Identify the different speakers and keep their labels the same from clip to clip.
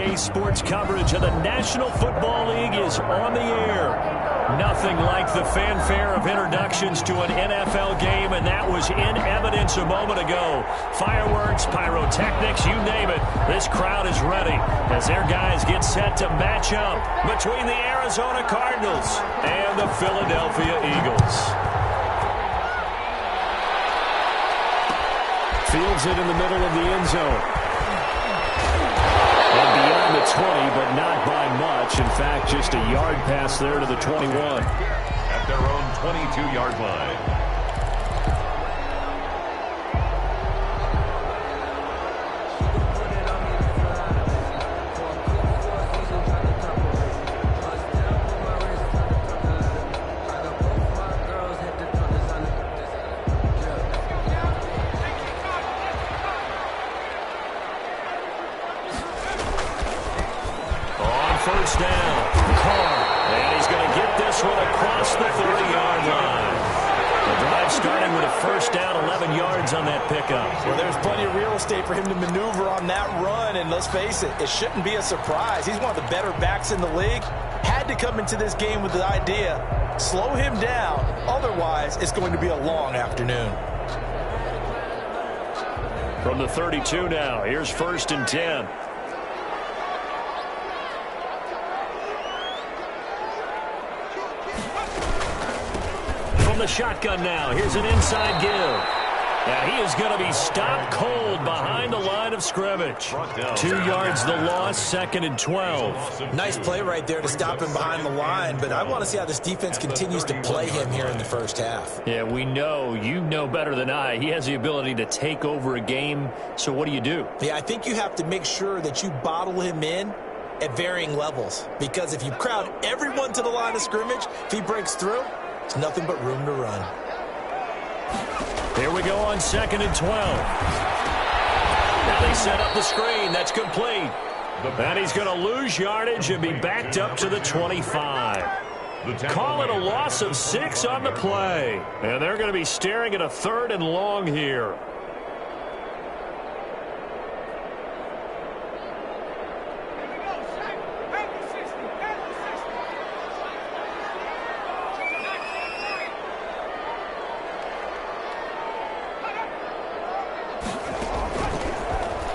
Speaker 1: EA Sports coverage of the National Football League is on the air. Nothing like the fanfare of introductions to an NFL game, and that was in evidence a moment ago. Fireworks, pyrotechnics, you name it. This crowd is ready as their guys get set to match up between the Arizona Cardinals and the Philadelphia Eagles. Fields it in the middle of the end zone. And beyond the 20, but not by much. In fact, just a yard pass there to the 21.
Speaker 2: At their own 22-yard line.
Speaker 1: First down, Carr, and he's going to get this one across the 30-yard line. The drive starting with a first down, 11 yards on that pickup.
Speaker 3: Well, there's plenty of real estate for him to maneuver on that run, and let's face it, it shouldn't be a surprise. He's one of the better backs in the league. Had to come into this game with the idea, slow him down, otherwise it's going to be a long afternoon.
Speaker 1: From the 32 now, here's 1st and 10. The shotgun now. Here's an inside give. And he is going to be stopped cold behind the line of scrimmage. 2 yards the loss, 2nd and 12.
Speaker 3: Nice play right there to stop him behind the line, but I want to see how this defense continues to play him here in the first half.
Speaker 1: Yeah, we know. You know better than I. He has the ability to take over a game, so what do?
Speaker 3: Yeah, I think you have to make sure that you bottle him in at varying levels, because if you crowd everyone to the line of scrimmage, if he breaks through, it's nothing but room to run.
Speaker 1: Here we go on 2nd and 12. Now they set up the screen. That's complete. And he's going to lose yardage and be backed up to the 25. Call it a loss of 6 on the play. And they're going to be staring at a 3rd and long here.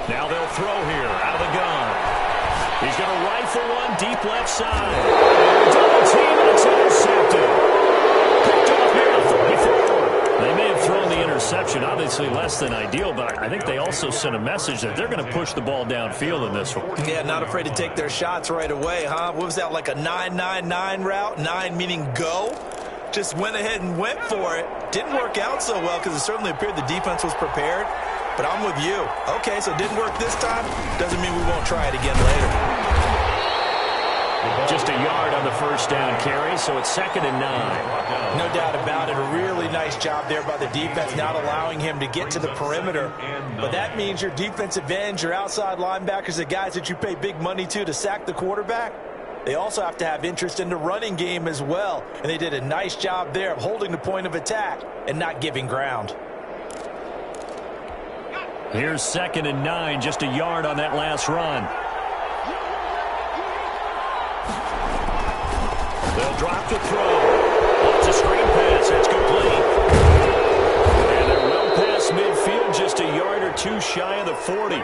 Speaker 1: Now they'll throw here out of the gun. He's going to rifle one deep left side. Double team, and it's intercepted. Picked off near the 44. They may have thrown the interception, obviously less than ideal, but I think they also sent a message that they're going to push the ball downfield in this one.
Speaker 3: Yeah, not afraid to take their shots right away, huh? What was that, like a 9-9-9 route? 9 meaning go? Just went ahead and went for it. Didn't work out so well because it certainly appeared the defense was prepared. But I'm with you. Okay, so it didn't work this time. Doesn't mean we won't try it again later.
Speaker 1: Just a yard on the first down carry, so it's 2nd and 9.
Speaker 3: No doubt about it. A really nice job there by the defense, not allowing him to get to the perimeter. But that means your defensive ends, your outside linebackers, the guys that you pay big money to sack the quarterback, they also have to have interest in the running game as well. And they did a nice job there of holding the point of attack and not giving ground.
Speaker 1: Here's 2nd and 9, just a yard on that last run. They'll drop the throw. It's a screen pass. It's complete. And they're well past midfield, just a yard or 2 shy of the 40.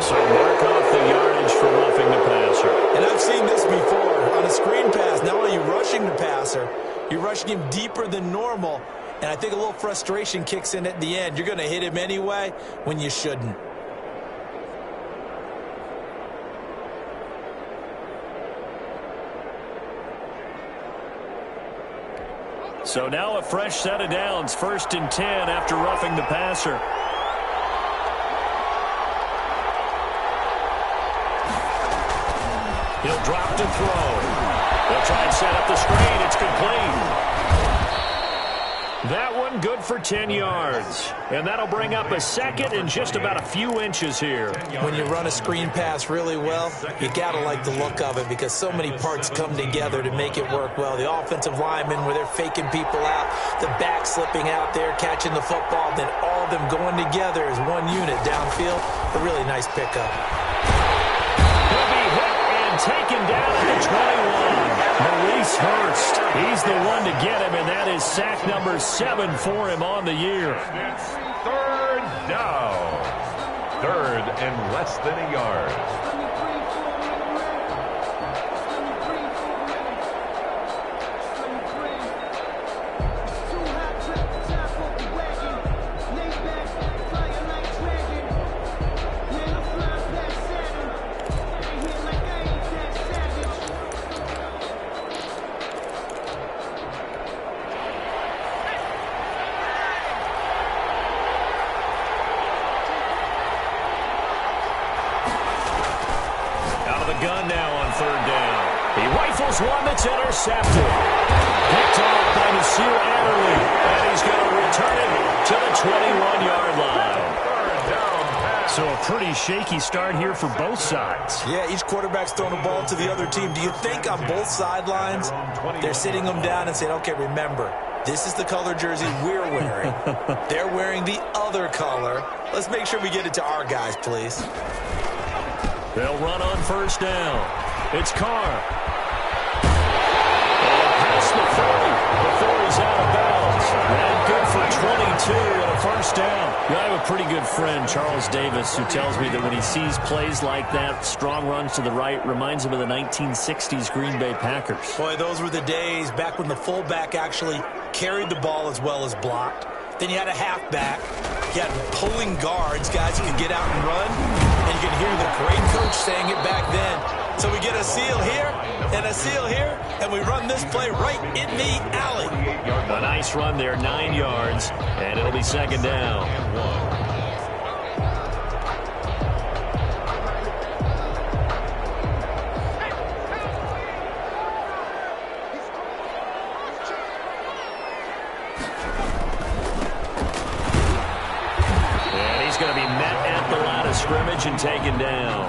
Speaker 1: So mark off the yardage for roughing the passer.
Speaker 3: And I've seen this before. On a screen pass, not only are you rushing the passer, you're rushing him deeper than normal. And I think a little frustration kicks in at the end. You're going to hit him anyway when you shouldn't.
Speaker 1: So now a fresh set of downs, 1st and 10 after roughing the passer. He'll drop to throw. They'll try and set up the screen. It's complete. That one good for 10 yards. And that'll bring up a 2nd and just about a few inches here.
Speaker 3: When you run a screen pass really well, you got to like the look of it because so many parts come together to make it work well. The offensive linemen where they're faking people out, the back slipping out there, catching the football, then all of them going together as one unit downfield. A really nice pickup.
Speaker 1: He'll and taken down at the 21. Maurice Hurst, he's the one to get him, and that is sack number 7 for him on the year.
Speaker 2: It's third down. Third and less than a yard.
Speaker 1: Gun now on third down. He rifles one that's intercepted. Picked off by Nasir Adderley. And he's going to return it to the 21-yard line. So a pretty shaky start here for both sides.
Speaker 3: Yeah, each quarterback's throwing the ball to the other team. Do you think on both sidelines they're sitting them down and saying, okay, remember, this is the color jersey we're wearing. They're wearing the other color. Let's make sure we get it to our guys, please.
Speaker 1: They'll run on first down. It's Carr. And past the 30. Before he's out of bounds. And good for 22 and a first down. I have a pretty good friend, Charles Davis, who tells me that when he sees plays like that, strong runs to the right, reminds him of the 1960s Green Bay Packers.
Speaker 3: Boy, those were the days back when the fullback actually carried the ball as well as blocked. Then you had a halfback. You had pulling guards, guys who could get out and run. And you can hear the great coach saying it back then. So we get a seal here and a seal here, and we run this play right in the alley.
Speaker 1: A nice run there, 9 yards, and it'll be second down. Going to be met at the line of scrimmage and taken down.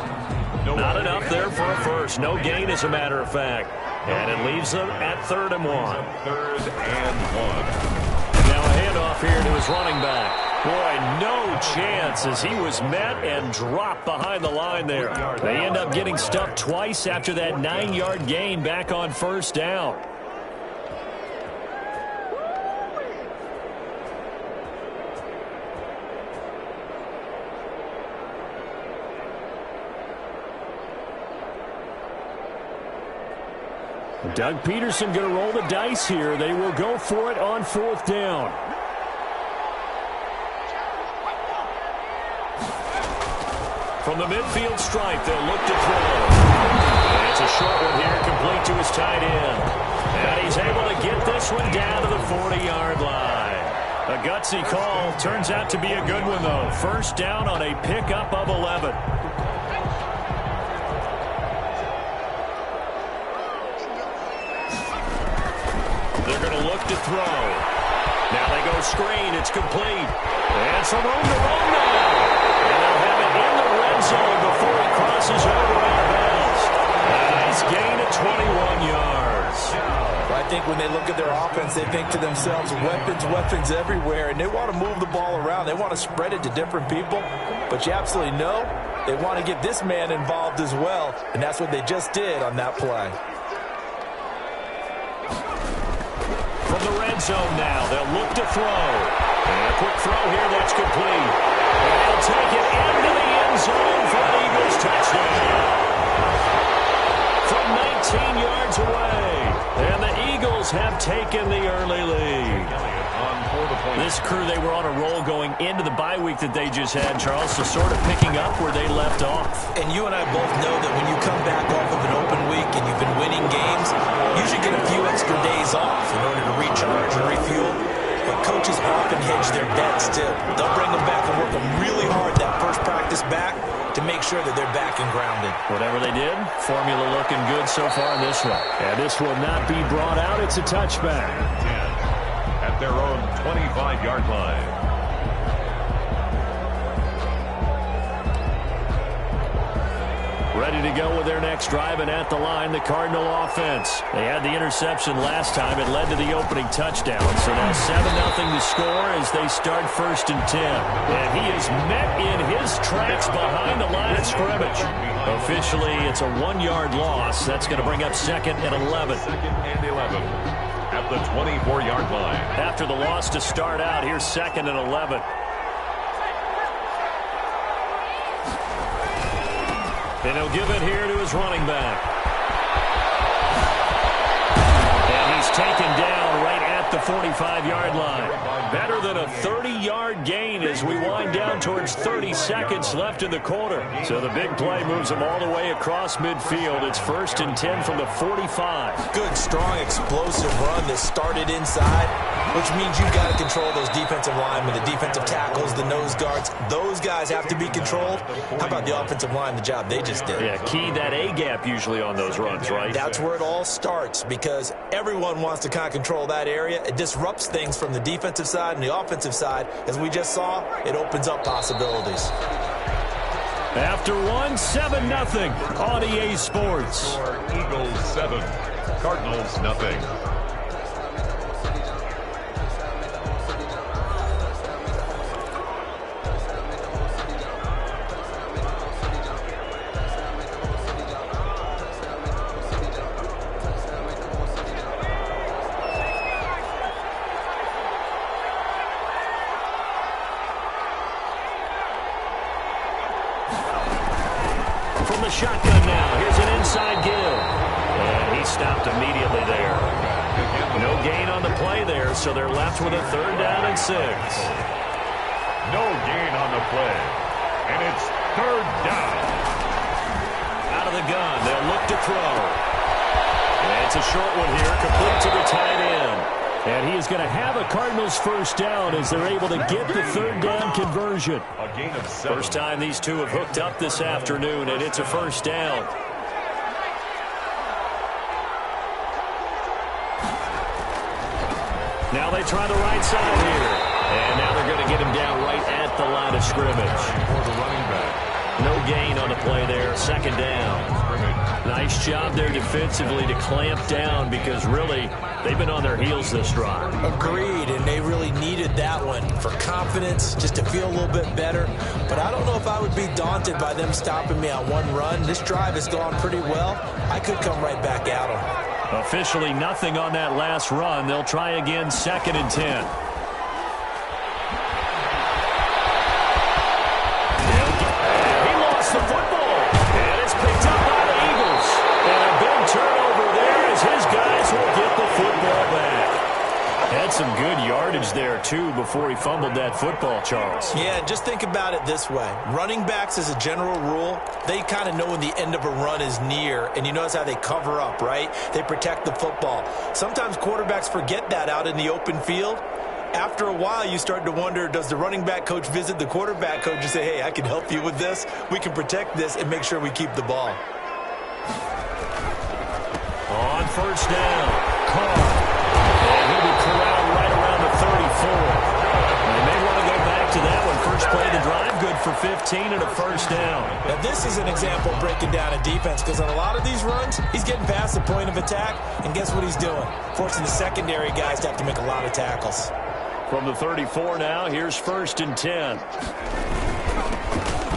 Speaker 1: Not enough there for a first. No gain, as a matter of fact. And it leaves them at 3rd and 1.
Speaker 2: 3rd and 1.
Speaker 1: Now a handoff here to his running back. Boy, no chance as he was met and dropped behind the line there. They end up getting stuffed twice after that 9-yard gain back on first down. Doug Peterson going to roll the dice here. They will go for it on 4th down. From the midfield stripe, they'll look to throw. And it's a short one here, complete to his tight end. And he's able to get this one down to the 40-yard line. A gutsy call. Turns out to be a good one, though. First down on a pickup of 11. Look to throw. Now they go screen. It's complete. And some room to run now. And they'll have it in the red zone before he crosses over out of bounds. A nice gain of 21 yards.
Speaker 3: Well, I think when they look at their offense, they think to themselves, weapons everywhere, and they want to move the ball around. They want to spread it to different people. But you absolutely know they want to get this man involved as well, and that's what they just did on that play.
Speaker 1: From the red zone now, they'll look to throw. And a quick throw here that's complete. And they'll take it into the end zone for an Eagles touchdown. From 19 yards away. And the Eagles have taken the early lead. This crew, they were on a roll going into the bye week that they just had, Charles, so sort of picking up where they left off.
Speaker 3: And you and I both know that when you come back off of an open week and you've been winning games, you should get a few extra days off in order to recharge and refuel. But coaches often hedge their bets, too. They'll bring them back and work them really hard that first practice back to make sure that they're back and grounded.
Speaker 1: Whatever they did, formula looking good so far in this one. And this will not be brought out. It's a touchback.
Speaker 2: At their own 25-yard line.
Speaker 1: ready to go with their next drive, and at the line, the Cardinal offense. They had the interception last time. It led to the opening touchdown. So now 7-0 to score as they start 1st and 10. And he is met in his tracks behind the line of scrimmage. Officially, it's a 1-yard loss. That's going to bring up 2nd and 11.
Speaker 2: 2nd and 11 at the 24-yard line.
Speaker 1: After the loss to start out, here's 2nd and 11. And he'll give it here to his running back. And he's taken down right at the 45-yard line. Better than a 30-yard gain as we wind down towards 30 seconds left in the quarter. So the big play moves him all the way across midfield. It's 1st and 10 from the 45.
Speaker 3: Good, strong, explosive run that started inside, which means you've got to control those defensive linemen, the defensive tackles, the nose guards. Those guys have to be controlled. How about the offensive line, the job they just did?
Speaker 1: Yeah, key that A-gap usually on those runs, right?
Speaker 3: That's where it all starts because everyone wants to kind of control that area. It disrupts things from the defensive side and the offensive side. As we just saw, it opens up possibilities.
Speaker 1: After 7-0 on EA Sports.
Speaker 2: Eagles 7, Cardinals nothing.
Speaker 1: From the shotgun now, here's an inside give. And he stopped immediately there. No gain on the play there, so they're left with a 3rd down and 6.
Speaker 2: No gain on the play. And it's 3rd down.
Speaker 1: Out of the gun, they'll look to throw. And it's a short one here, complete to the tight end. And he is going to have a Cardinals 1st down as they're able to get the 3rd down conversion.
Speaker 2: A gain of 7.
Speaker 1: First time these two have hooked up this afternoon, and it's a 1st down. Now they try the right side here. And now they're going to get him down right at the line of scrimmage.
Speaker 2: For the running back.
Speaker 1: No gain on the play there, 2nd down. Nice job there defensively to clamp down because really they've been on their heels this drive.
Speaker 3: Agreed, and they really needed that one for confidence, just to feel a little bit better. But I don't know if I would be daunted by them stopping me on one run. This drive has gone pretty well. I could come right back at them.
Speaker 1: Officially nothing on that last run. They'll try again, 2nd and 10. The football, and it's picked up by the Eagles. And a big turnover there as his guys will get the football back. Had some good yardage there, too, before he fumbled that football, Charles.
Speaker 3: Yeah, just think about it this way. Running backs, as a general rule, they kind of know when the end of a run is near, and you notice how they cover up, right? They protect the football. Sometimes quarterbacks forget that out in the open field. After a while, you start to wonder, does the running back coach visit the quarterback coach and say, hey, I can help you with this. We can protect this and make sure we keep the ball.
Speaker 1: On 1st down, Carr. And he'll be corralled right around the 34. And they may want to go back to that one. First play of the drive, good for 15 and a 1st down.
Speaker 3: Now, this is an example of breaking down a defense because on a lot of these runs, he's getting past the point of attack, and guess what he's doing? Forcing the secondary guys to have to make a lot of tackles.
Speaker 1: From the 34 now, here's 1st and 10.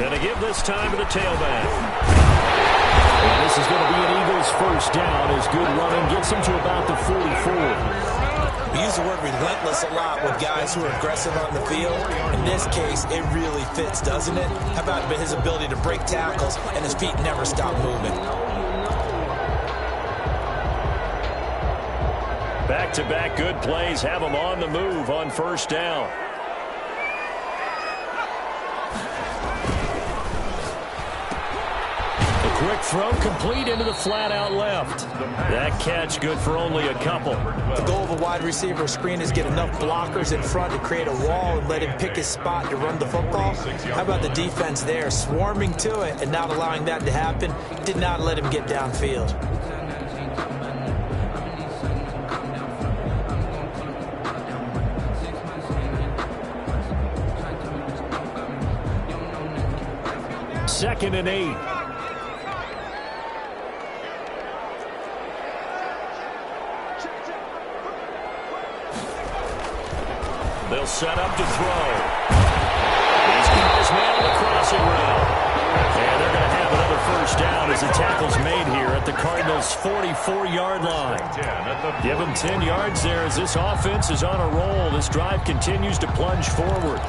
Speaker 1: And they give this time to the tailback. And this is going to be an Eagles 1st down as good running gets him to about the 44.
Speaker 3: We use the word relentless a lot with guys who are aggressive on the field. In this case, it really fits, doesn't it? How about his ability to break tackles and his feet never stop moving?
Speaker 1: Back-to-back good plays have him on the move on 1st down. A quick throw complete into the flat out left. That catch good for only a couple.
Speaker 3: The goal of a wide receiver screen is get enough blockers in front to create a wall and let him pick his spot to run the football. How about the defense there, swarming to it and not allowing that to happen? Did not let him get downfield.
Speaker 1: Second and 8. set up to throw. He's got his man on the crossing route. And they're going to have another first down as the tackle's made here at the Cardinals' 44-yard line. Give them 10 yards there as this offense is on a roll. This drive continues to plunge forward.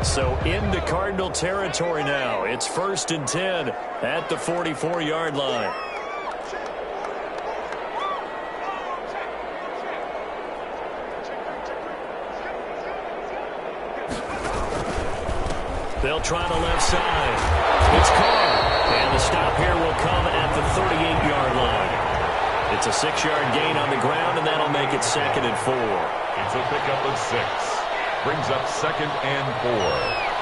Speaker 1: So into Cardinal territory now. It's 1st and 10 at the 44-yard line. They'll try the left side. It's caught. And the stop here will come at the 38-yard line. It's a 6-yard gain on the ground, and that'll make it 2nd and 4.
Speaker 2: It's a pickup of 6. Brings up 2nd and
Speaker 1: 4.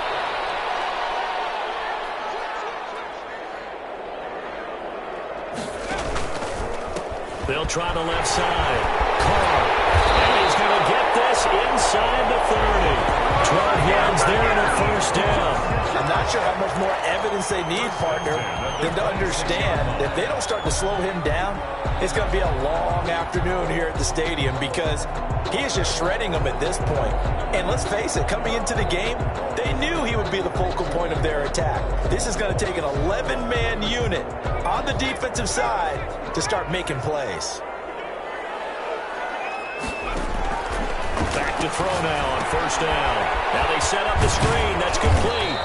Speaker 1: They'll try the left side. Carr. And he's going to get this inside the 30. 12 yards there and a first down.
Speaker 3: I'm not sure how much more evidence they need, partner, than to understand that if they don't start to slow him down, it's going to be a long afternoon here at the stadium because he is just shredding them at this point. And let's face it, coming into the game, they knew he would be the focal point of their attack. This is going to take an 11-man unit on the defensive side to start making plays.
Speaker 1: Back to throw now on first down. Now they set up the screen. That's complete.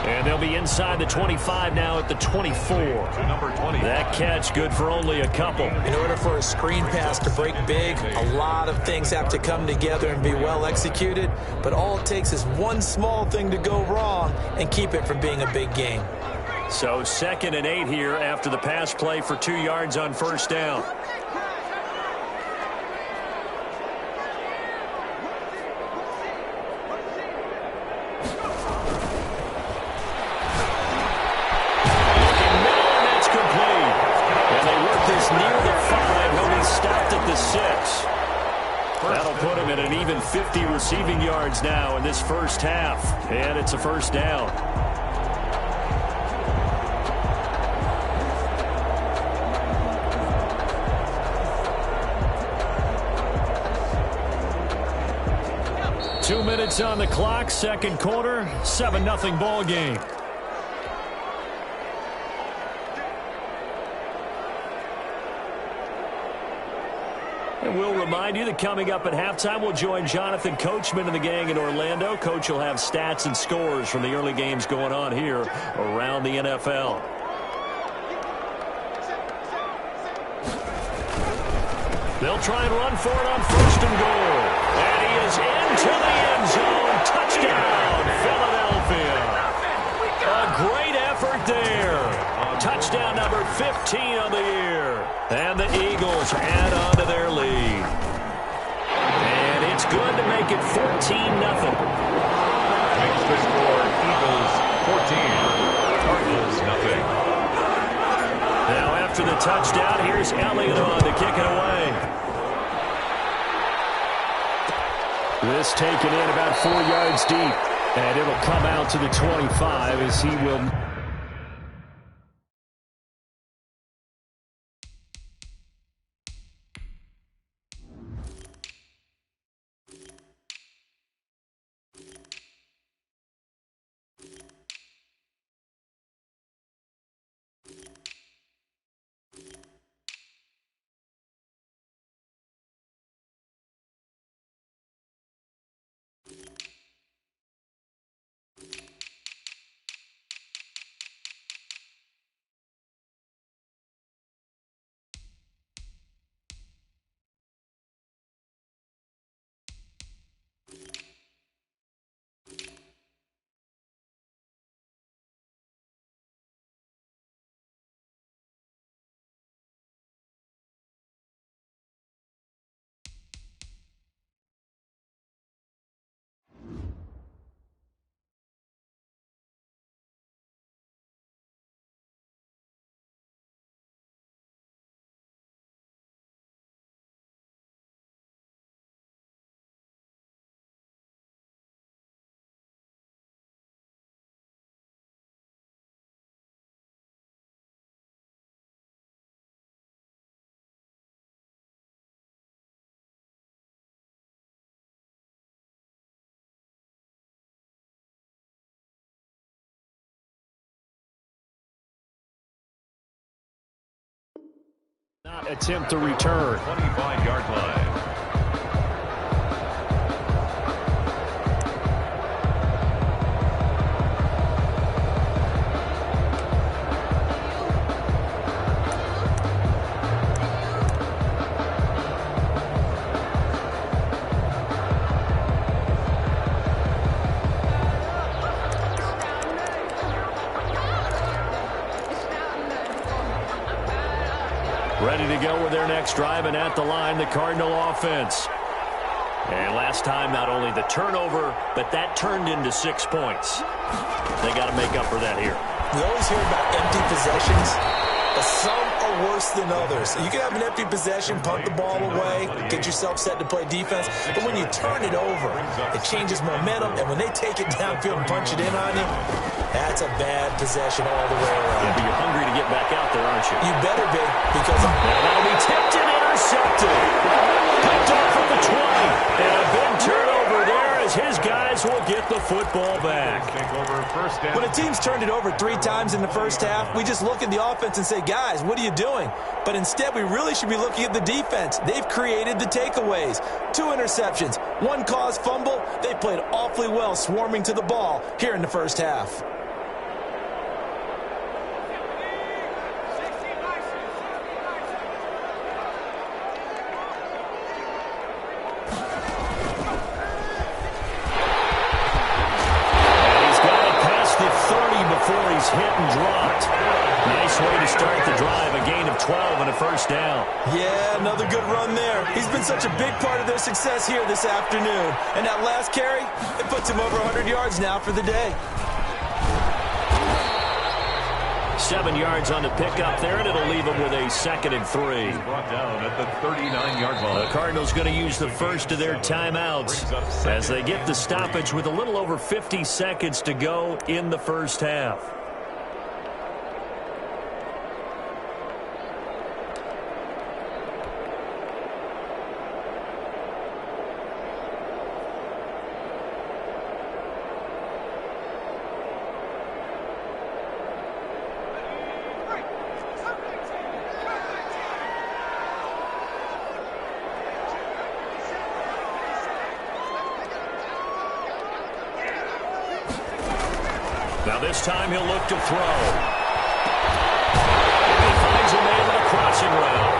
Speaker 1: And they'll be inside the 25 now at the 24.
Speaker 2: To number 20.
Speaker 1: That catch good for only a couple.
Speaker 3: In order for a screen pass to break big, a lot of things have to come together and be well executed. But all it takes is one small thing to go wrong and keep it from being a big game.
Speaker 1: So 2nd and 8 here after the pass play for 2 yards on first down. That'll put him at an even 50 receiving yards now in this first half. And it's a first down. Two minutes on the clock, second quarter, 7-0 ball game. And we'll remind you that coming up at halftime, we'll join Jonathan Coachman and the gang in Orlando. Coach will have stats and scores from the early games going on here around the NFL. They'll try and run for it on 1st and goal. And he is into the end zone. Touchdown, Philadelphia. A great effort there. Touchdown number 15 on the year. And the Eagles add on to their lead. And it's good to make it 14-0.
Speaker 2: Makes the score Eagles 14, Cardinals nothing.
Speaker 1: Now after the touchdown, here's Elliott on to kick it away. This taken in about 4 yards deep. And it'll come out to the 25 as he will... Attempt to return.
Speaker 2: 25-yard line.
Speaker 1: Ready to go with their next drive, and at the line, the Cardinal offense. And last time, not only the turnover, but that turned into 6 points. They got to make up for that here.
Speaker 3: We always hear about empty possessions, but some are worse than others. You can have an empty possession, punt the ball away, get yourself set to play defense, but when you turn it over, it changes momentum, and when they take it downfield and punch it in on you, that's a bad possession all the way around.
Speaker 1: Yeah, but you're hungry to get back out there, aren't you?
Speaker 3: You better be, because
Speaker 1: now that'll be tipped and intercepted. Picked off from the 20. And a big turnover there as his guys will get the football back.
Speaker 3: When a team's turned it over 3 times in the first half, we just look at the offense and say, guys, what are you doing? But instead, we really should be looking at the defense. They've created the takeaways. 2 interceptions, 1 caused fumble. They played awfully well swarming to the ball here in the first half.
Speaker 1: Before he's hit and dropped. Nice way to start the drive. A gain of 12 and a first down.
Speaker 3: Yeah, another good run there. He's been such a big part of their success here this afternoon. And that last carry, it puts him over 100 yards now for the day.
Speaker 1: 7 yards on the pickup there, and it'll leave him with a 2nd and 3.
Speaker 2: Brought down at the 39-yard line.
Speaker 1: The Cardinals going to use the first of their timeouts as they get the stoppage with a little over 50 seconds to go in the first half. Now this time he'll look to throw. And he finds a man with a crossing route.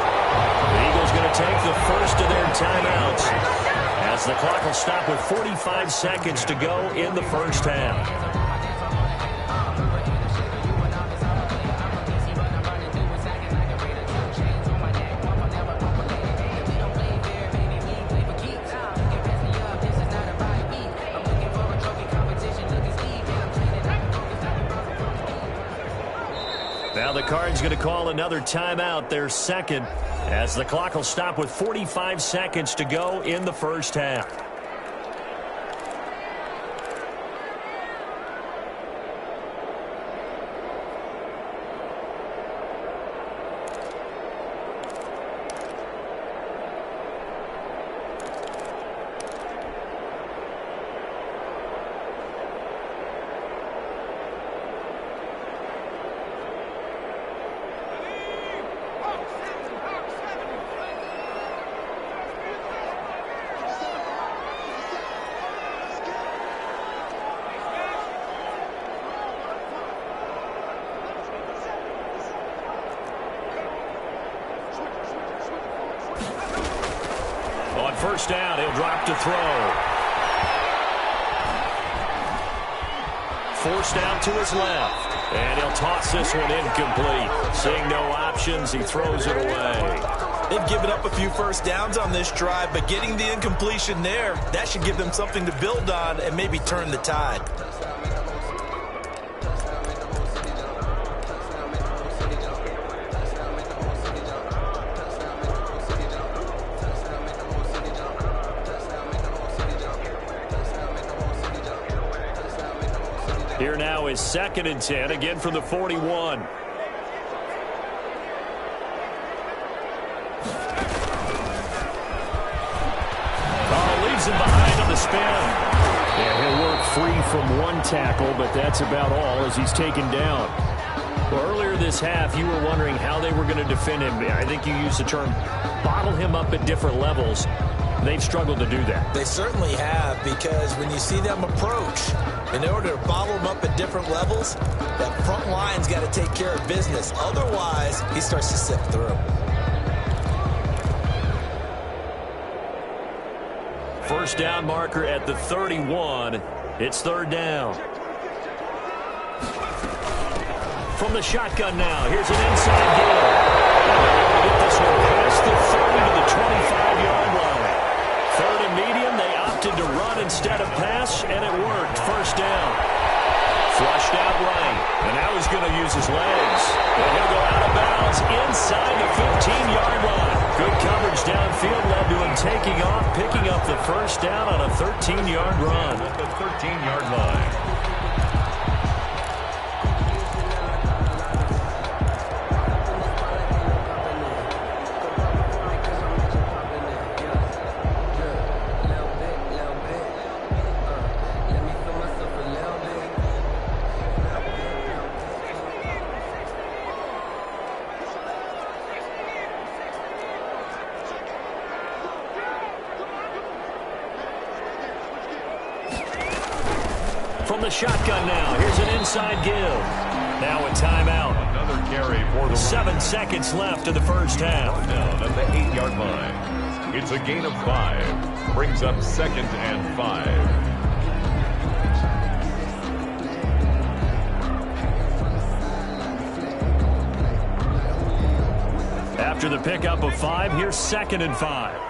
Speaker 1: The Eagles going to take the first of their timeouts as the clock will stop with 45 seconds to go in the first half. Now the Cards going to call another timeout, their second, as the clock will stop with 45 seconds to go in the first half. On first down, he'll drop to throw. Forced out to his left. And he'll toss this one incomplete. Seeing no options, he throws it away.
Speaker 3: They've given up a few first downs on this drive, but getting the incompletion there, that should give them something to build on and maybe turn the tide.
Speaker 1: Here now is 2nd and 10, again from the 41. Leaves him behind on the spin. Yeah, he'll work free from one tackle, but that's about all as he's taken down. Well, earlier this half, you were wondering how they were going to defend him. I think you used the term bottle him up at different levels. They've struggled to do that.
Speaker 3: They certainly have, because when you see them approach, in order to bottle him up at different levels, that front line's got to take care of business. Otherwise, he starts to slip through.
Speaker 1: First down marker at the 31. It's third down. From the shotgun now, here's an inside deal. Get this one past the 30 to the 25-yard line. Third and medium, they opted to run instead of pass, and it worked. First down. Flushed out right, and now he's going to use his legs. And he'll go out of bounds inside the 15-yard line. Good coverage downfield led to him taking off, picking up the first down on a 13-yard run.
Speaker 2: At the 13-yard line.
Speaker 1: From the shotgun now, here's an inside give. Now a timeout.
Speaker 2: Another carry for the
Speaker 1: 7 seconds left in the first half.
Speaker 2: Down at the 8-yard line. It's a gain of 5. Brings up 2nd and 5.
Speaker 1: After the pickup of 5, here's 2nd and 5.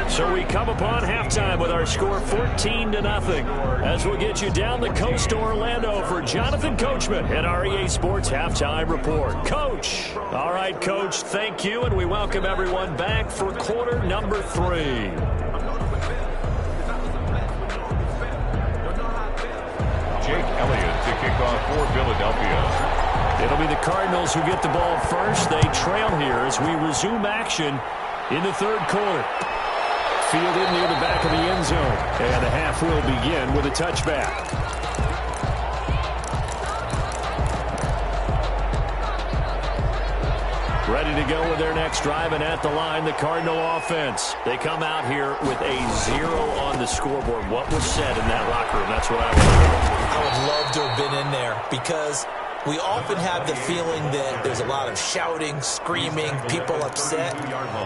Speaker 1: So we come upon halftime with our score 14-0 as we'll get you down the coast to Orlando for Jonathan Coachman and our EA Sports Halftime Report. Coach. All right, Coach, thank you, and we welcome everyone back for quarter number 3.
Speaker 2: Jake Elliott to kick off for Philadelphia.
Speaker 1: It'll be the Cardinals who get the ball first. They trail here as we resume action in the third quarter. Fielded near the back of the end zone. And the half will begin with a touchback. Ready to go with their next drive, and at the line, the Cardinal offense. They come out here with a 0 on the scoreboard. What was said in that locker room? That's what I want to know.
Speaker 3: I would love to have been in there, because we often have the feeling that there's a lot of shouting, screaming, people upset.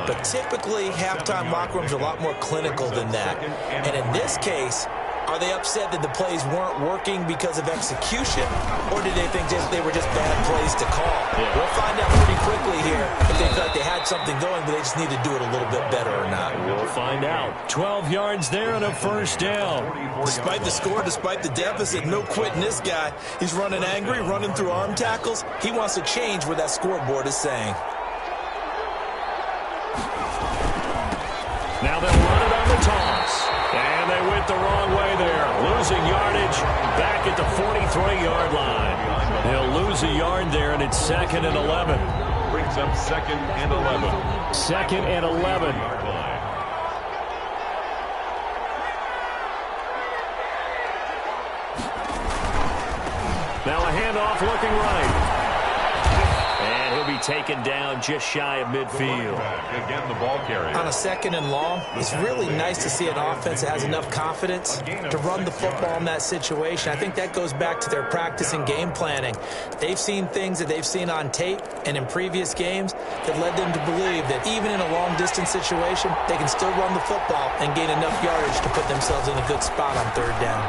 Speaker 3: But typically, halftime locker rooms are a lot more clinical than that. And in this case, are they upset that the plays weren't working because of execution? Or did they think they were just bad plays to call?
Speaker 1: Yeah.
Speaker 3: We'll find out pretty quickly here if they felt like they had something going, but they just need to do it a little bit better or not.
Speaker 1: We'll find out. 12 yards there on a first down.
Speaker 3: Despite the score, despite the deficit, no quitting this guy. He's running angry, running through arm tackles. He wants to change what that scoreboard is saying.
Speaker 1: Now they'll run it on the toss. And they went the wrong way there. Losing yardage back at the 43-yard line. They'll lose a yard there, and it's 2nd and 11.
Speaker 2: Brings up 2nd and 11.
Speaker 1: 2nd and 11. Now a handoff looking right. And he'll be taken down just shy of midfield.
Speaker 2: Again, the ball carrier.
Speaker 3: On a 2nd and long, it's really nice to see an offense that has enough confidence to run the football in that situation. I think that goes back to their practice and game planning. They've seen things that they've seen on tape and in previous games that led them to believe that even in a long-distance situation, they can still run the football and gain enough yardage to put themselves in a good spot on third down.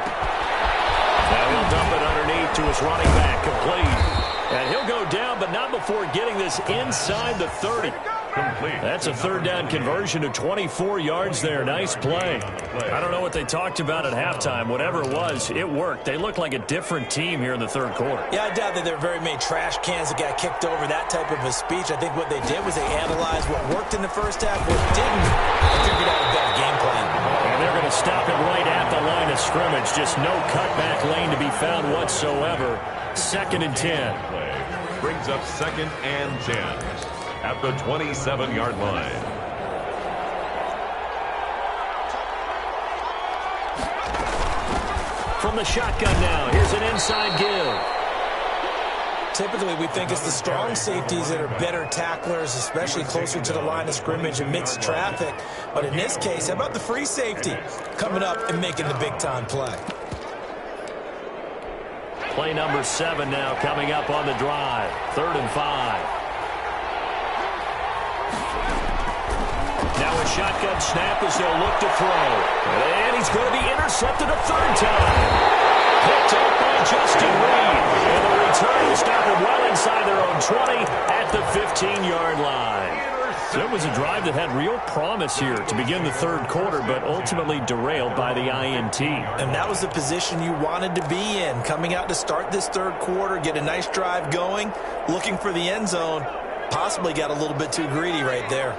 Speaker 1: Now he'll dump it underneath to his running back, complete. And he'll go down, but not before getting this inside the 30.
Speaker 2: Complete.
Speaker 1: That's a third down conversion of 24 yards there. Nice play. I don't know what they talked about at halftime. Whatever it was, it worked. They look like a different team here in the third quarter.
Speaker 3: Yeah, I doubt that there are very many trash cans that got kicked over, that type of a speech. I think what they did was they analyzed what worked in the first half, what didn't, and figured out a better game plan.
Speaker 1: And they're going to stop it right at the line of scrimmage. Just no cutback lane to be found whatsoever. 2nd and 10.
Speaker 2: Brings up 2nd and 10 at the 27-yard line.
Speaker 1: From the shotgun now, here's an inside give.
Speaker 3: Typically, we think it's the strong safeties that are better tacklers, especially closer to the line of scrimmage amidst traffic. But in this case, how about the free safety coming up and making the big-time play?
Speaker 1: Play number 7 now coming up on the drive. 3rd and 5. Now a shotgun snap as they'll look to throw. And he's going to be intercepted a 3rd time. Picked up by Justin Reed. And the return will stop him well inside their own 20 at the 15-yard line. So it was a drive that had real promise here to begin the third quarter, but ultimately derailed by the INT.
Speaker 3: And that was the position you wanted to be in. Coming out to start this third quarter, get a nice drive going, looking for the end zone. Possibly got a little bit too greedy right there.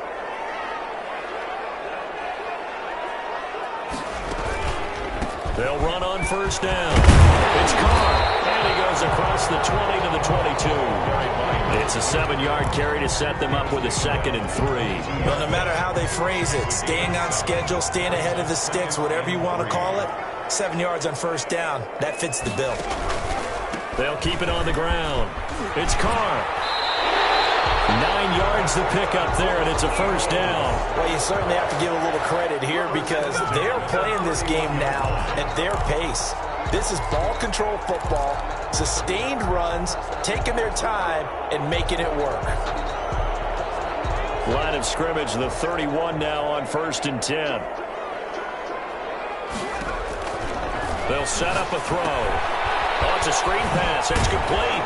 Speaker 1: They'll run on 1st down. It's Carr. And he goes across the 20 to the 22. It's a 7-yard carry to set them up with a 2nd and 3.
Speaker 3: Well, no matter how they phrase it, staying on schedule, staying ahead of the sticks, whatever you want to call it, 7 yards on 1st down. That fits the bill.
Speaker 1: They'll keep it on the ground. It's Carr. 9 yards the pickup there, and it's a 1st down.
Speaker 3: Well, you certainly have to give a little credit here because they're playing this game now at their pace. This is ball control football, sustained runs, taking their time, and making it work.
Speaker 1: Line of scrimmage, the 31 now on 1st and 10. They'll set up a throw. Oh, it's a screen pass. It's complete.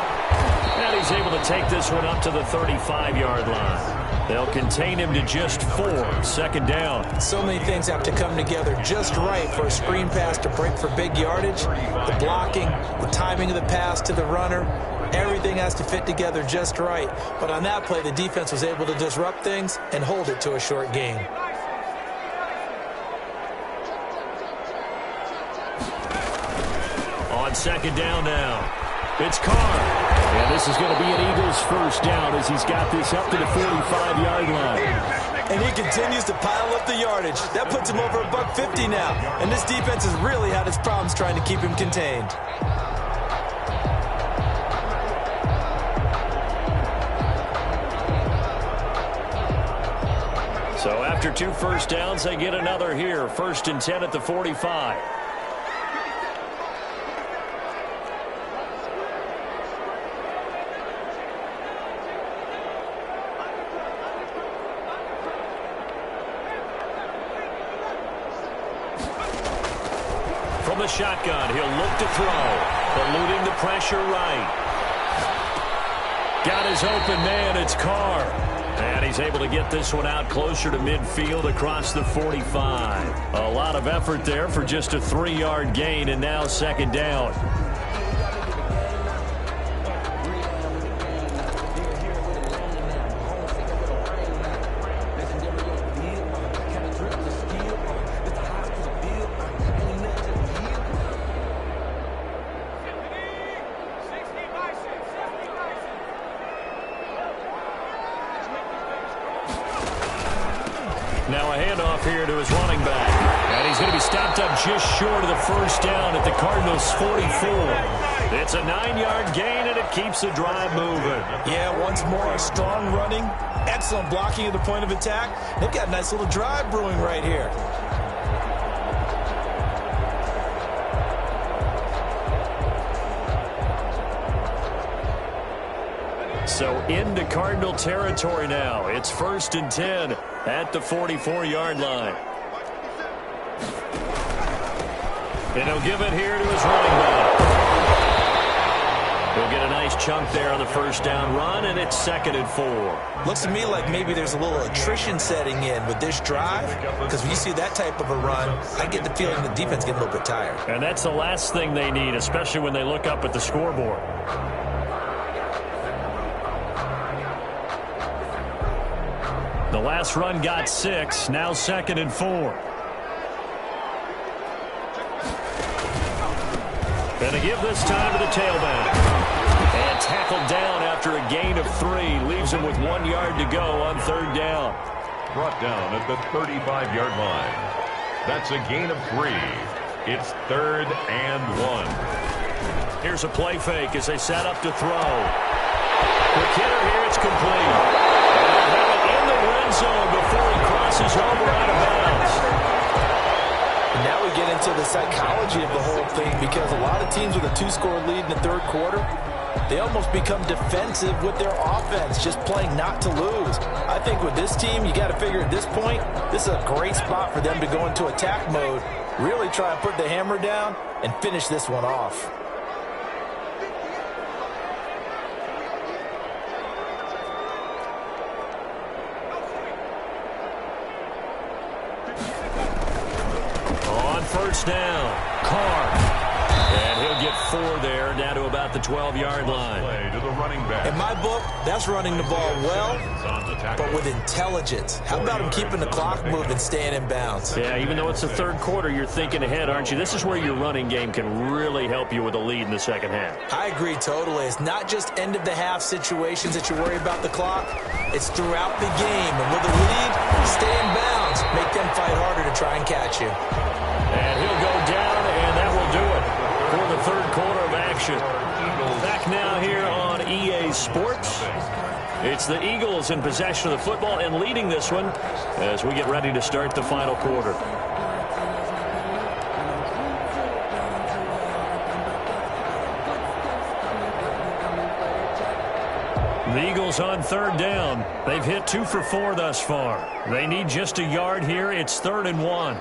Speaker 1: And he's able to take this one up to the 35-yard line. They'll contain him to just 4. 2nd down.
Speaker 3: So many things have to come together just right for a screen pass to break for big yardage. The blocking, the timing of the pass to the runner, everything has to fit together just right. But on that play, the defense was able to disrupt things and hold it to a short gain.
Speaker 1: On 2nd down now. It's Carr. And this is going to be an Eagles 1st down as he's got this up to the 45-yard line.
Speaker 3: And he continues to pile up the yardage. That puts him over $150 now. And this defense has really had its problems trying to keep him contained.
Speaker 1: So after 2 1st downs, they get another here. 1st and 10 at the 45. From the shotgun, he'll look to throw. Eluding the pressure right. Got his open man, it's Carr. And he's able to get this one out closer to midfield across the 45. A lot of effort there for just a 3-yard gain, and now 2nd down. Now a handoff here to his running back. And he's going to be stopped up just short of the 1st down at the Cardinals' 44. It's a 9-yard gain, and it keeps the drive moving.
Speaker 3: Yeah, once more, strong running, excellent blocking at the point of attack. They've got a nice little drive brewing right here.
Speaker 1: So into Cardinal territory now. It's 1st and 10 at the 44-yard line. And he'll give it here to his running back. He'll get a nice chunk there on the first down run, and it's 2nd and 4.
Speaker 3: Looks to me like maybe there's a little attrition setting in with this drive, because when you see that type of a run, I get the feeling the defense getting a little bit tired.
Speaker 1: And that's the last thing they need, especially when they look up at the scoreboard. The last run got 6, now 2nd and 4. And a give this time to the tailback. And tackled down after a gain of 3. Leaves him with 1 yard to go on 3rd down.
Speaker 2: Brought down at the 35-yard line. That's a gain of 3. It's 3rd and 1.
Speaker 1: Here's a play fake as they set up to throw. Quick hitter here, it's complete. And they'll have it in the red zone before he crosses over out of bounds.
Speaker 3: Now we get into the psychology of the whole thing, because a lot of teams with a 2-score lead in the 3rd quarter, they almost become defensive with their offense, just playing not to lose. I think with this team, you got to figure at this point, this is a great spot for them to go into attack mode, really try and put the hammer down and finish this one off.
Speaker 1: First down, Carr. And he'll get 4 there, down to about the 12-yard line.
Speaker 2: To the running back.
Speaker 3: In my book, that's running the ball well, but with intelligence. How about him keeping the clock moving, staying in bounds?
Speaker 1: Yeah, even though it's the 3rd quarter, you're thinking ahead, aren't you? This is where your running game can really help you with a lead in the 2nd half.
Speaker 3: I agree totally. It's not just end-of-the-half situations that you worry about the clock. It's throughout the game. And with the lead, stay in bounds. Make them fight harder to try and catch you.
Speaker 1: And he'll go down, and that will do it for the 3rd quarter of action. Back now here on EA Sports. It's the Eagles in possession of the football and leading this one as we get ready to start the final quarter. The Eagles on 3rd down. They've hit 2 for 4 thus far. They need just a yard here. It's 3rd and 1.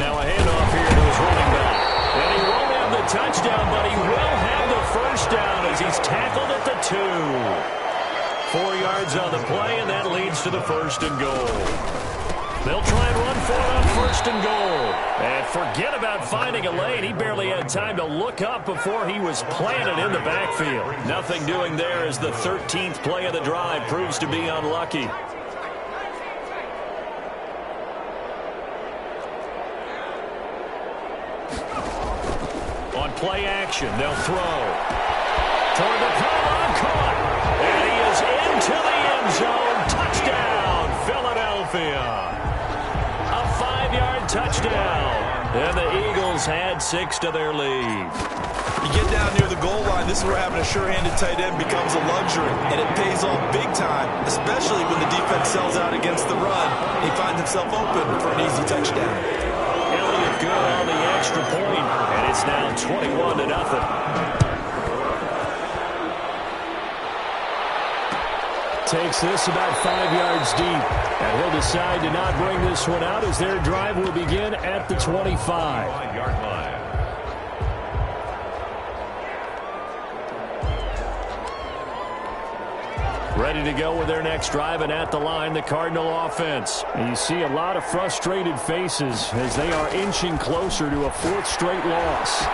Speaker 1: Now a handoff here to his running back. And he won't have the touchdown, but he will have the first down as he's tackled at the 2. 4 yards on the play, and that leads to the 1st and goal. They'll try and run for it on 1st and goal. And forget about finding a lane. He barely had time to look up before he was planted in the backfield. Nothing doing there as the 13th play of the drive proves to be unlucky. On play action, they'll throw. Toward the pylon, caught. And he is into the end zone. Touchdown, Philadelphia. A 5-yard touchdown. And the Eagles had 6 to their lead.
Speaker 3: You get down near the goal line, this is where having a sure-handed tight end becomes a luxury, and it pays off big time, especially when the defense sells out against the run. He finds himself open for an easy touchdown.
Speaker 1: Elliott good on the extra point, and it's now 21-0. Takes this about 5 yards deep, and he'll decide to not bring this one out as their drive will begin at the 25.
Speaker 2: 5-yard line.
Speaker 1: Ready to go with their next drive, and at the line, the Cardinal offense. And you see a lot of frustrated faces as they are inching closer to a 4th straight loss.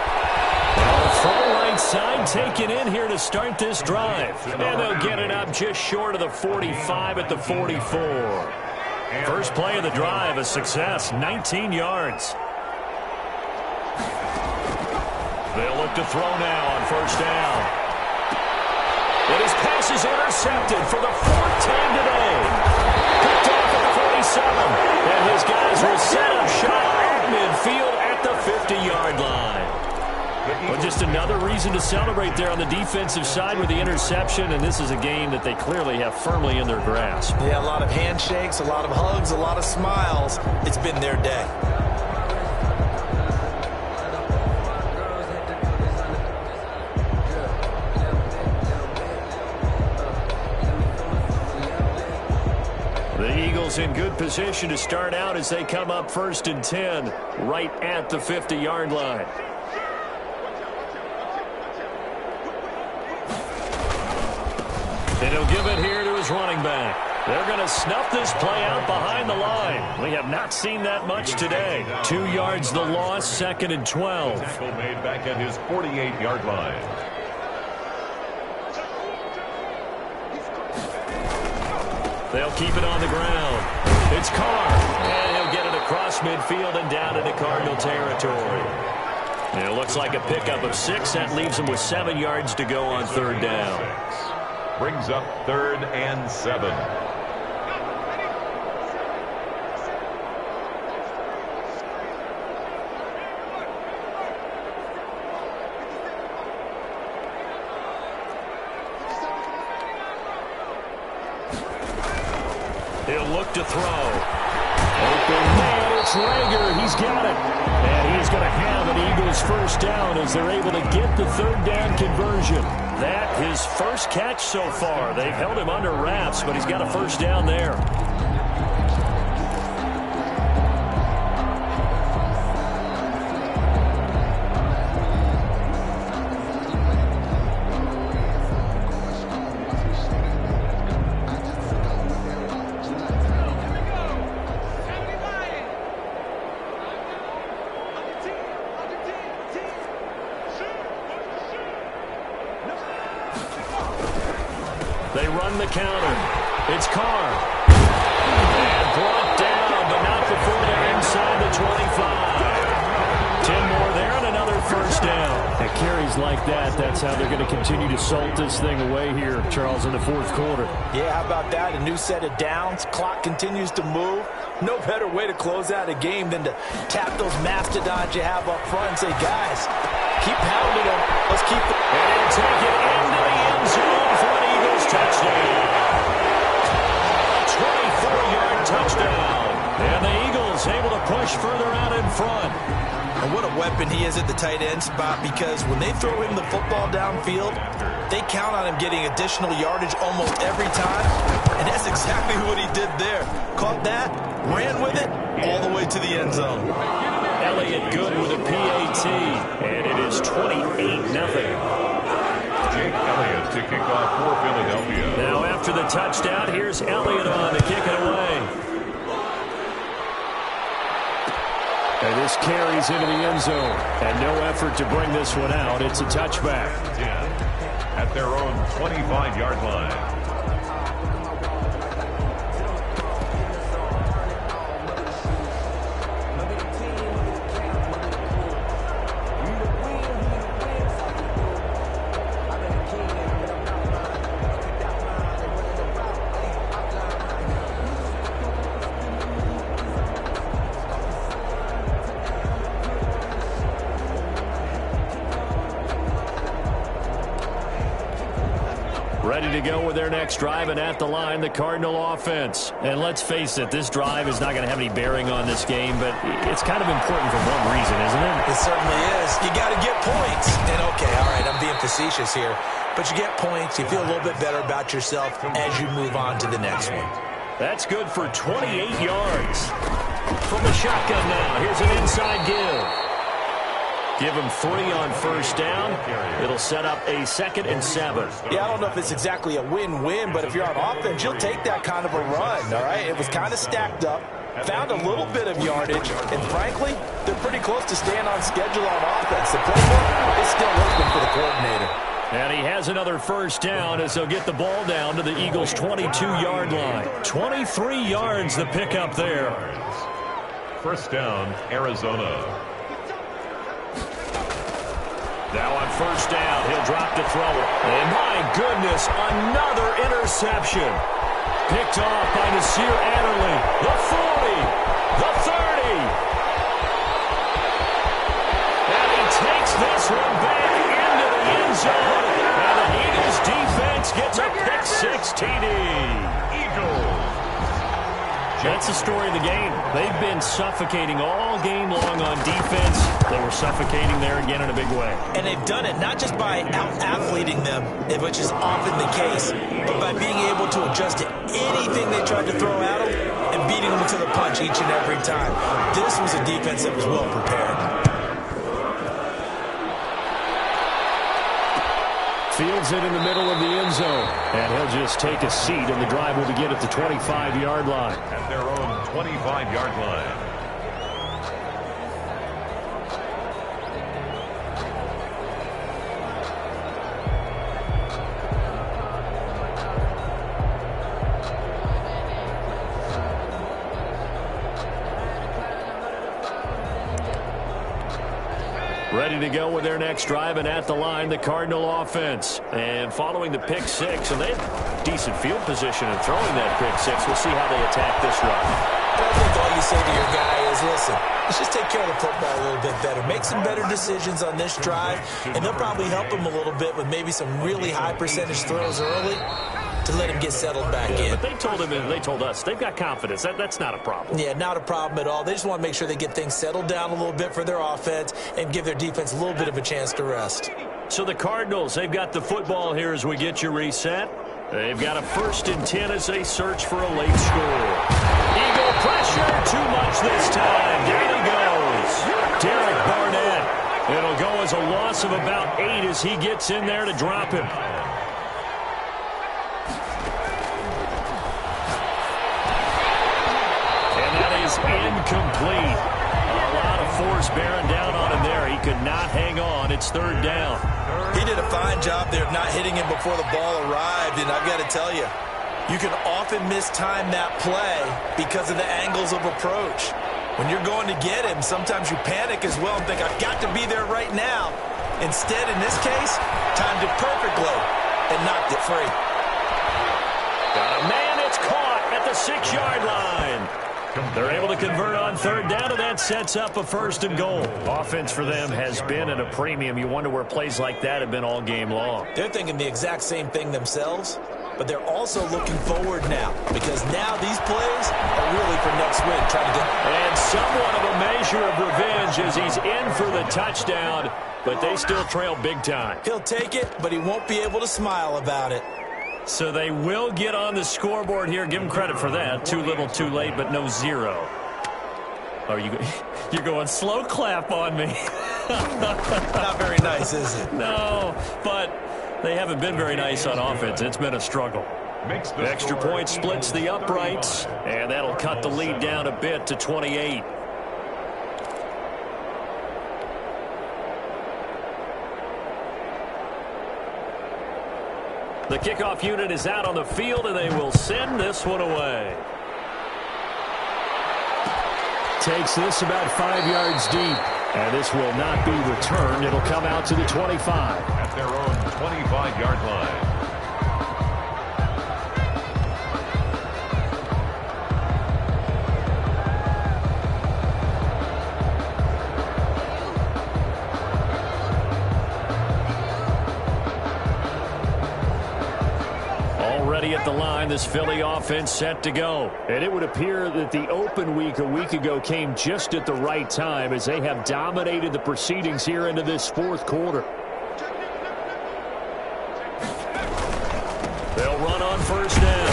Speaker 1: Well, full right side taken in here to start this drive. And they'll get it up just short of the 45 at the 44. First play of the drive, a success, 19 yards. They'll look to throw now on 1st down. And his pass is intercepted for the 4th time today. Picked off at the 47. And his guys will set up shop at midfield at the 50-yard line. But just another reason to celebrate there on the defensive side with the interception, and this is a game that they clearly have firmly in their grasp.
Speaker 3: Yeah, a lot of handshakes, a lot of hugs, a lot of smiles. It's been their day.
Speaker 1: is in good position to start out as they come up 1st and 10 right at the 50-yard line. And he'll give it here to his running back. They're going to snuff this play out behind the line. We have not seen that much today. 2 yards the loss, 2nd and 12.
Speaker 2: Tackle made back at his 48-yard line.
Speaker 1: They'll keep it on the ground. It's Carr. And he'll get it across midfield and down into Cardinal territory. And it looks like a pickup of 6. That leaves him with 7 yards to go on 3rd down.
Speaker 2: Brings up 3rd and 7.
Speaker 1: He'll look to throw. Open man, it's Rager. He's got it. And he's going to have an Eagles 1st down as they're able to get the 3rd down conversion. That his first catch so far. They've held him under wraps, but he's got a 1st down there. They run the counter. It's Carr. And brought down, but not before they're inside the 25. 10 more there and another 1st down. At carries like that, that's how they're going to continue to salt this thing away here, Charles, in the 4th quarter.
Speaker 3: Yeah, how about that? A new set of downs. Clock continues to move. No better way to close out a game than to tap those mastodons you have up front and say, guys, keep pounding them. Let's keep it.
Speaker 1: And he'll take it into the end zone for an Eagles touchdown. 24-yard touchdown. And the Eagles able to push further out in front.
Speaker 3: And what a weapon he is at the tight end spot, because when they throw him the football downfield, they count on him getting additional yardage almost every time. And that's exactly what he did there. Caught that, ran with it, all the way to the end zone.
Speaker 1: Elliott good with a PAT, and it is 28-0.
Speaker 2: Jake Elliott to kick off for Philadelphia.
Speaker 1: Now after the touchdown, here's Elliott on to kick it away. And this carries into the end zone. And no effort to bring this one out. It's a touchback.
Speaker 2: 10 at their own 25-yard line.
Speaker 1: Ready to go with their next drive, and at the line, the Cardinal offense. And let's face it, this drive is not going to have any bearing on this game, but it's kind of important for one reason, isn't it?
Speaker 3: It certainly is. You got to get points. And okay, all right, I'm being facetious here, but you get points, you feel a little bit better about yourself as you move on to the next one.
Speaker 1: That's good for 28 yards. From the shotgun now, here's an inside give. Give him 3 on 1st down. It'll set up a 2nd and 7.
Speaker 3: Yeah, I don't know if it's exactly a win-win, but if you're on offense, you'll take that kind of a run, all right? It was kind of stacked up, found a little bit of yardage, and frankly, they're pretty close to staying on schedule on offense. The playbook is still working for the coordinator.
Speaker 1: And he has another 1st down as they'll get the ball down to the Eagles' 22-yard line. 23 yards the pickup there.
Speaker 2: 1st down, Arizona.
Speaker 1: Now on 1st down, he'll drop to throw it. And my goodness, another interception. Picked off by Nasir Adderley. The 40, the 30. And he takes this one back into the end zone. And the Eagles defense gets a pick-6 TD. Eagles. That's the story of the game. They've been suffocating all game long on defense. They were suffocating there again in a big way.
Speaker 3: And they've done it not just by out-athleting them, which is often the case, but by being able to adjust to anything they tried to throw at them and beating them to the punch each and every time. This was a defense that was well prepared.
Speaker 1: Fields it in the middle of the end zone. And he'll just take a seat, and the drive will begin at the 25-yard line.
Speaker 2: At their own 25-yard line.
Speaker 1: Ready to go with their next drive, and at the line, the Cardinal offense. And following the pick six, and they have decent field position in throwing that pick six. We'll see how they attack this drive.
Speaker 3: I think all you say to your guy is, listen, let's just take care of the football a little bit better. Make some better decisions on this drive, and they'll probably help him a little bit with maybe some really high percentage throws early to let him get settled back in.
Speaker 1: But they told him, and they told us, they've got confidence. That's not a problem.
Speaker 3: Yeah, not a problem at all. They just want to make sure they get things settled down a little bit for their offense and give their defense a little bit of a chance to rest.
Speaker 1: So the Cardinals, they've got the football here as we get you reset. They've got a 1st and 10 as they search for a late score. Eagle pressure, too much this time. Down he goes. Derek Barnett. It'll go as a loss of about 8 as he gets in there to drop him. Incomplete. A lot of force bearing down on him there. He could not hang on. It's 3rd down.
Speaker 3: He did a fine job there of not hitting him before the ball arrived, and I've got to tell you, you can often mistime that play because of the angles of approach. When you're going to get him, sometimes you panic as well and think, I've got to be there right now. Instead, in this case, timed it perfectly and knocked it free.
Speaker 1: Got a man. It's caught at the 6-yard line. They're able to convert on 3rd down, and that sets up a 1st and goal. Offense for them has been at a premium. You wonder where plays like that have been all game long.
Speaker 3: They're thinking the exact same thing themselves, but they're also looking forward now because now these plays are really for next win. Trying to get
Speaker 1: and somewhat of a measure of revenge as he's in for the touchdown, but they still trail big time.
Speaker 3: He'll take it, but he won't be able to smile about it.
Speaker 1: So they will get on the scoreboard here. Give them credit for that. Too little, too late, but no 0. Are you're going slow clap on me?
Speaker 3: Not very nice, is it?
Speaker 1: No, but they haven't been very nice on offense. It's been a struggle. The extra point splits the uprights, and that'll cut the lead down a bit to 28. The kickoff unit is out on the field, and they will send this one away. Takes this about 5 yards deep, and this will not be returned. It'll come out to the 25.
Speaker 2: At their own 25-yard line.
Speaker 1: At the line, this Philly offense set to go. And it would appear that the open week a week ago came just at the right time as they have dominated the proceedings here into this 4th quarter. They'll run on 1st down.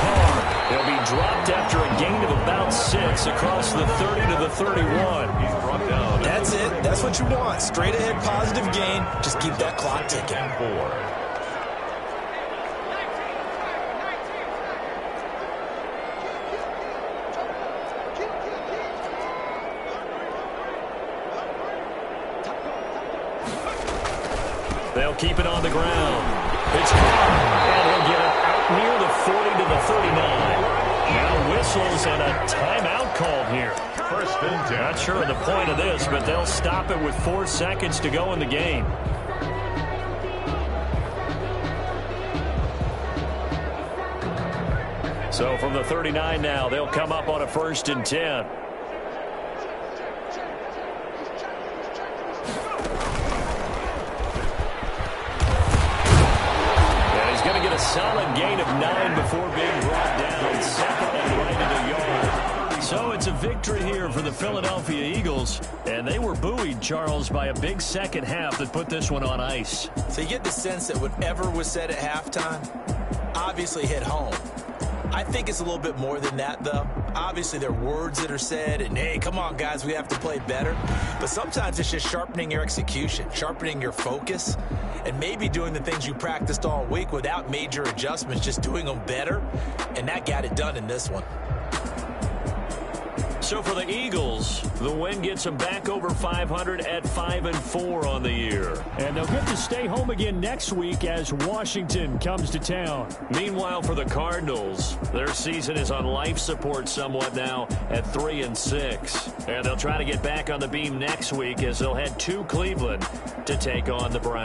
Speaker 1: Carr, he'll be dropped after a gain of about 6 across the 30 to the 31. He's brought down.
Speaker 3: That's it. That's what you want. Straight ahead positive gain. Just keep that clock ticking.
Speaker 2: 4.
Speaker 1: They'll keep it on the ground. It's caught, and he'll get it out near the 40 to the 39. Now whistles and a timeout called here.
Speaker 2: 1st and 10.
Speaker 1: Not sure of the point of this, but they'll stop it with 4 seconds to go in the game. So from the 39 now, they'll come up on a 1st and 10. A solid gain of 9 before being brought down. 2nd and right at a yard. So it's a victory here for the Philadelphia Eagles. And they were buoyed, Charles, by a big second half that put this one on ice.
Speaker 3: So you get the sense that whatever was said at halftime obviously hit home. I think it's a little bit more than that, though. Obviously, there are words that are said, and, hey, come on, guys, we have to play better. But sometimes it's just sharpening your execution, sharpening your focus, and maybe doing the things you practiced all week without major adjustments, just doing them better, and that got it done in this one.
Speaker 1: So for the Eagles, the win gets them back over 500 at 5-4 on the year.
Speaker 4: And they'll get to stay home again next week as Washington comes to town.
Speaker 1: Meanwhile, for the Cardinals, their season is on life support somewhat now at 3-6. And they'll try to get back on the beam next week as they'll head to Cleveland to take on the Browns.